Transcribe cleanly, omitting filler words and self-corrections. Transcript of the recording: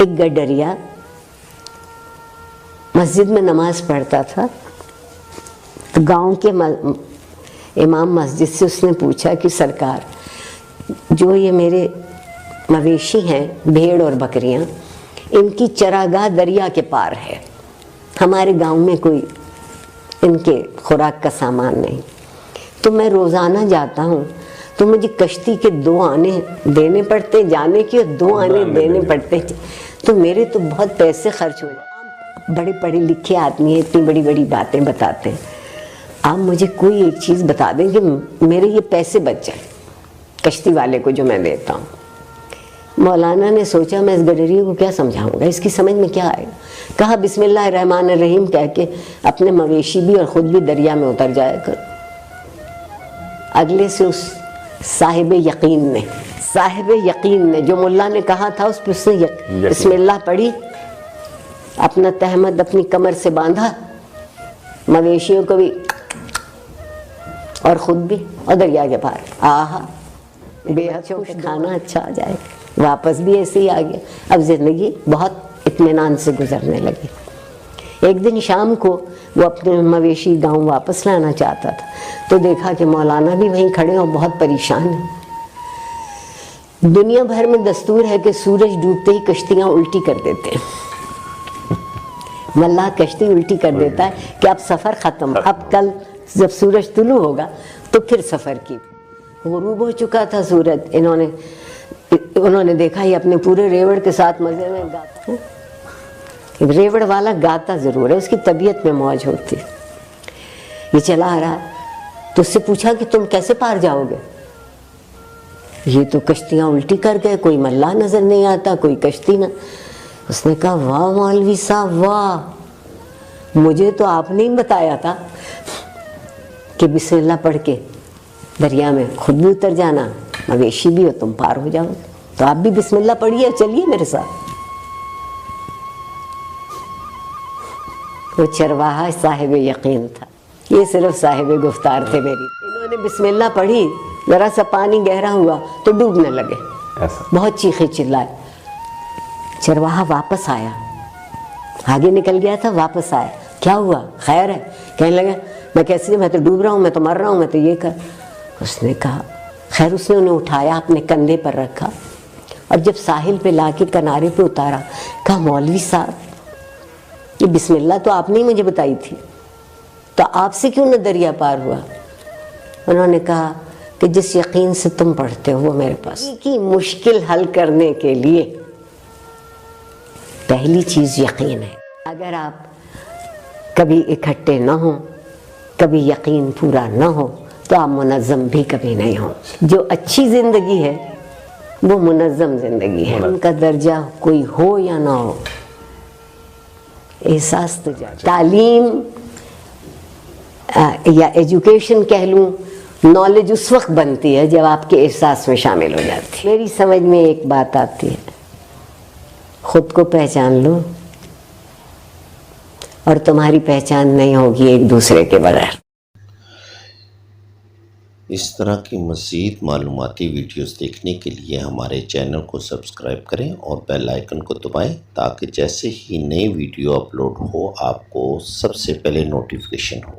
ایک گڈریا مسجد میں نماز پڑھتا تھا، تو گاؤں کے امام مسجد سے اس نے پوچھا کہ سرکار، جو یہ میرے مویشی ہیں بھیڑ اور بکریاں، ان کی چراگاہ دریا کے پار ہے، ہمارے گاؤں میں کوئی ان کے خوراک کا سامان نہیں، تو میں روزانہ جاتا ہوں تو مجھے کشتی کے 2 آنے دینے پڑتے جانے کے، اور 2 آنے دینے پڑتے، تو میرے تو بہت پیسے خرچ ہو جائے۔ بڑے پڑھے لکھے آدمی ہیں، اتنی بڑی بڑی باتیں بتاتے ہیں، آپ مجھے کوئی ایک چیز بتا دیں کہ میرے یہ پیسے بچ جائیں کشتی والے کو جو میں دیتا ہوں۔ مولانا نے سوچا میں اس گڈریے کو کیا سمجھاؤں گا، اس کی سمجھ میں کیا آئے گا، کہا بسم اللہ الرحمن الرحیم کہہ کے اپنے مویشی بھی اور خود بھی دریا میں اتر جایا کر۔ اگلے سے اس صاحب یقین نے جو ملا نے کہا تھا اس پہ اس نے بسم اللہ پڑھی، اپنا تہمد اپنی کمر سے باندھا، مویشیوں کو بھی اور خود بھی، اور دریا کے پار، آہا بے حد خوش، کھانا اچھا آ جائے، واپس بھی ایسے ہی آ گیا۔ اب زندگی بہت اطمینان سے گزرنے لگی۔ ایک دن شام کو وہ اپنے مویشی گاؤں واپس لانا چاہتا تھا، تو دیکھا کہ مولانا بھی وہیں کھڑے اور بہت پریشان ہیں۔ دنیا بھر میں دستور ہے کہ سورج ڈوبتے ہی کشتیاں الٹی کر دیتے ہیں، ملاح کشتی الٹی کر دیتا ہے کہ اب سفر ختم، اب کل جب سورج طلوع ہوگا تو پھر سفر کی۔ غروب ہو چکا تھا سورج، انہوں نے دیکھا یہ اپنے پورے ریوڑ کے ساتھ مزے میں گاتا ہے۔ ریوڑ والا گاتا ضرور ہے، اس کی طبیعت میں موج ہوتی ہے۔ یہ چلا آ رہا تو اس سے پوچھا کہ تم کیسے پار جاؤ گے؟ یہ تو کشتیاں الٹی کر گئے، کوئی ملاح نظر نہیں آتا، کوئی کشتی نہ۔ اس نے کہا واہ مولوی صاحب واہ، مجھے تو آپ نے ہی بتایا تھا کہ بسم اللہ پڑھ کے دریا میں خود بھی اتر جانا، مویشی بھی ہو تم پار ہو جاؤ، تو آپ بھی بسم اللہ پڑھیے اور چلیے میرے ساتھ۔ وہ چرواہا صاحب یقین تھا، یہ صرف صاحب گفتار تھے میری۔ انہوں نے بسم اللہ پڑھی، ذرا سا پانی گہرا ہوا تو ڈوبنے لگے، بہت چیخے چلائے۔ چرواہا واپس آیا، آگے نکل گیا تھا، واپس آیا، کیا ہوا خیر ہے؟ کہنے لگا میں کیسے، میں تو ڈوب رہا ہوں، میں تو مر رہا ہوں، میں تو یہ کر۔ اس نے کہا خیر، اس نے انہیں اٹھایا، اپنے کندھے پر رکھا، اور جب ساحل پہ لا کے کنارے پہ اتارا، کہا مولوی صاحب یہ بسم اللہ تو آپ نے ہی مجھے بتائی تھی، تو آپ سے کیوں نہ دریا پار ہوا؟ انہوں نے کہا کہ جس یقین سے تم پڑھتے ہو وہ میرے پاس کی مشکل حل کرنے کے لیے پہلی چیز یقین ہے۔ اگر آپ کبھی اکٹھے نہ ہوں، کبھی یقین پورا نہ ہو، تو آپ منظم بھی کبھی نہیں ہوں۔ جو اچھی زندگی ہے وہ منظم زندگی ہے، ان کا درجہ کوئی ہو یا نہ ہو، احساس تو جائے۔ تعلیم یا ایجوکیشن کہہ لوں، نالج اس وقت بنتی ہے جب آپ کے احساس میں شامل ہو جاتی ہے۔ میری سمجھ میں ایک بات آتی ہے، خود کو پہچان لو اور تمہاری پہچان نہیں ہوگی ایک دوسرے کے بغیر۔ اس طرح کی مزید معلوماتی ویڈیوز دیکھنے کے لیے ہمارے چینل کو سبسکرائب کریں اور بیل آئیکن کو دبائیں، تاکہ جیسے ہی نئی ویڈیو اپلوڈ ہو آپ کو سب سے پہلے نوٹیفیکیشن ہو۔